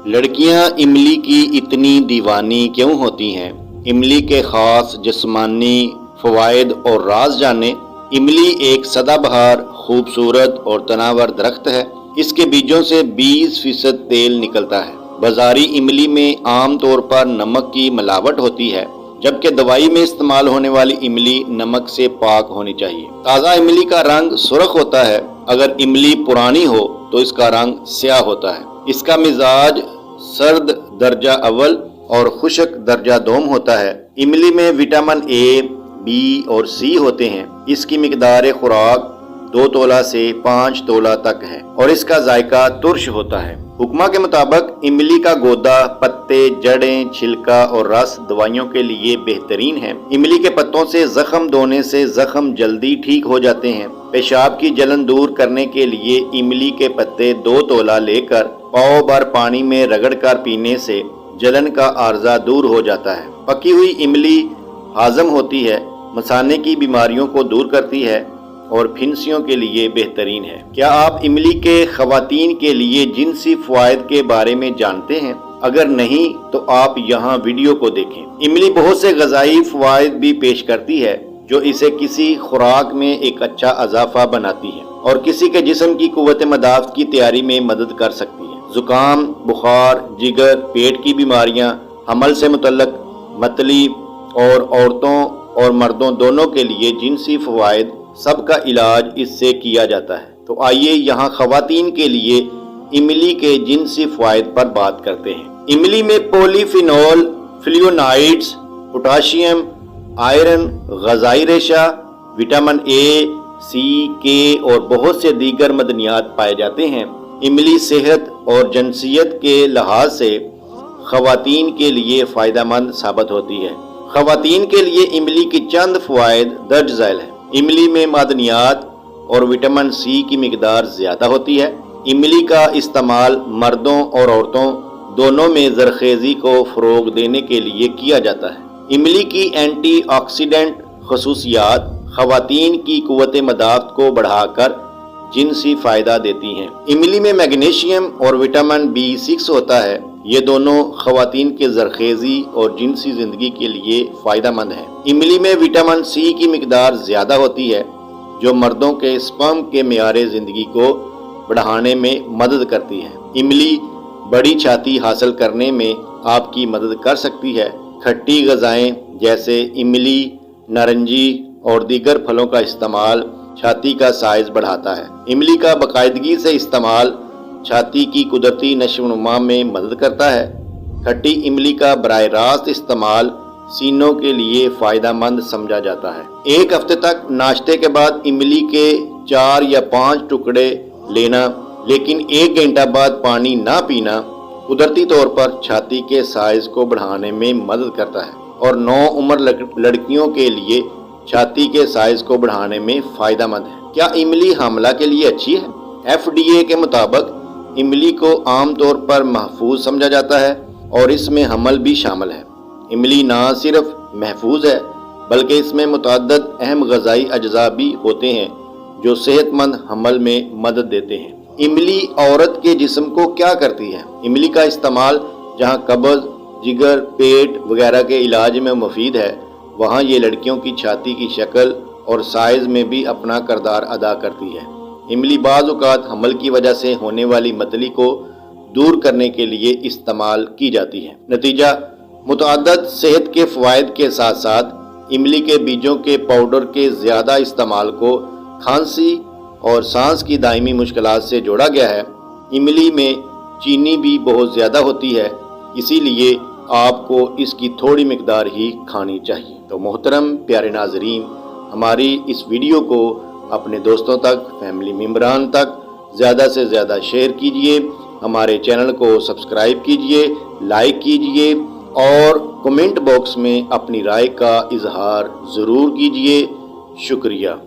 लड़कियां इमली की इतनी दीवानी क्यों होती हैं? इमली के खास जिस्मानी फ़वाइद और राज जाने। इमली एक सदाबहार, खूबसूरत और तनावर दरख्त है। इसके बीजों से 20% तेल निकलता है। बाजारी इमली में आम तौर पर नमक की मिलावट होती है, जबकि दवाई में इस्तेमाल होने वाली इमली नमक से पाक होनी चाहिए। ताज़ा इमली का रंग सुर्ख होता है। अगर इमली पुरानी हो तो इसका रंग स्याह होता है। इसका मिजाज सर्द दर्जा अव्वल और खुश्क दर्जा दोम होता है। इमली में विटामिन ए, बी और सी होते हैं। इसकी मिकदार खुराक 2 तोला से 5 तोला तक है और इसका जायका तुर्श होता है। हुक्मा के मुताबिक इमली का गोदा, पत्ते, जड़ें, छिलका और रस दवाइयों के लिए बेहतरीन है। इमली के पत्तों से जख्म धोने से जख्म जल्दी ठीक हो जाते हैं। पेशाब की जलन दूर करने के लिए इमली के पत्ते 2 तोला लेकर पाव भर पानी में रगड़कर पीने से जलन का आर्जा दूर हो जाता है। पकी हुई इमली हाजम होती है, मसाने की बीमारियों को दूर करती है और फिंसियों के लिए बेहतरीन है। क्या आप इमली के खवातीन के लिए जिनसी फ़वाइद के बारे में जानते हैं? अगर नहीं तो आप यहाँ वीडियो को देखें। इमली बहुत से ग़िज़ाई फ़वाइद भी पेश करती है जो इसे किसी खुराक में एक अच्छा इजाफा बनाती है और किसी के जिस्म की कुव्वत मदाफ़त की तैयारी में मदद कर सकती है। ज़ुकाम, बुखार, जिगर, पेट की बीमारियाँ, हमल से मुतल्लक मतली और औरतों और मर्दों दोनों के लिए जिनसी फ़वाइद सबका इलाज इससे किया जाता है। तो आइए यहाँ खवातीन के लिए इमली के जिनसी फ़वाइद पर बात करते हैं। इमली में पॉलीफिनॉल, फ्लूओनाइड्स, पोटाशियम, आयरन, ग़िज़ाई रेशा, विटामिन ए, सी, के और बहुत से दीगर मदनियात पाए जाते हैं। इमली सेहत और जिनसियत के लिहाज से खवातीन के लिए फ़ायदेमंद साबित होती है। खवातीन के लिए इमली की चंद फ़वाइद दर्ज झैल है। इमली में मादनियात और विटामिन सी की मिकदार ज़्यादा होती है। इमली का इस्तेमाल मर्दों और औरतों दोनों में ज़रखेज़ी को फ़रोग देने के लिए किया जाता है। इमली की एंटीऑक्सीडेंट खसूसियात खवातीन की कुव्वत मदाफ़त को बढ़ाकर जिनसी फ़ायदा देती हैं। इमली में मैग्नीशियम और विटामिन B6 होता है। ये दोनों खवातीन के ज़रखेज़ी और जिनसी ज़िंदगी के लिए फ़ायदेमंद हैं। इमली में विटामिन सी की मिकदार ज़्यादा होती है जो मर्दों के स्पर्म के मेयारे ज़िंदगी को बढ़ाने में मदद करती है। इमली बड़ी छाती हासिल करने में आपकी मदद कर सकती है। खट्टी ग़िज़ाएँ जैसे इमली, नारंगी और दीगर फलों का इस्तेमाल छाती का साइज़ बढ़ाता है। इमली का बाकायदगी से इस्तेमाल छाती की कुदरती नशोनुमा में मदद करता है। खट्टी इमली का बराह रास्त इस्तेमाल सीनों के लिए फ़ायदेमंद समझा जाता है। एक हफ्ते तक नाश्ते के बाद इमली के 4 या 5 टुकड़े लेना, लेकिन 1 घंटा बाद पानी ना पीना कुदरती तौर पर छाती के साइज़ को बढ़ाने में मदद करता है और 9 उम्र लड़कियों के लिए छाती के साइज़ को बढ़ाने में फ़ायदेमंद है। क्या इमली हामला के लिए अच्छी है? FDA के मुताबिक इमली को आम तौर पर महफूज समझा जाता है और इसमें हमल भी शामिल है। इमली ना सिर्फ महफूज है बल्कि इसमें मुतअद्दिद अहम ग़िज़ाई अज्जा भी होते हैं जो सेहतमंद हमल में मदद देते हैं। इमली औरत के जिस्म को क्या करती है? इमली का इस्तेमाल जहाँ कब्ज़, जिगर, पेट वगैरह के इलाज में मुफीद है, वहाँ ये लड़कियों की छाती की शक्ल और साइज़ में भी अपना किरदार अदा करती है। इमली बाज़ औक़ात हमल की वजह से होने वाली मतली को दूर करने के लिए इस्तेमाल की जाती है। नतीजा, मुतअद्दिद सेहत के फ़वाइद के साथ साथ इमली के बीजों के पाउडर के ज़्यादा इस्तेमाल को खांसी और सांस की दायमी मुश्किलात से जोड़ा गया है। इमली में चीनी भी बहुत ज़्यादा होती है, इसीलिए आपको इसकी थोड़ी मिकदार ही खानी चाहिए। तो मोहतरम प्यारे नाज़रीन, हमारी इस वीडियो को अपने दोस्तों तक, फैमिली मेम्बरान तक ज़्यादा से ज़्यादा शेयर कीजिए। हमारे चैनल को सब्सक्राइब कीजिए, लाइक कीजिए और कमेंट बॉक्स में अपनी राय का इजहार ज़रूर कीजिए। शुक्रिया।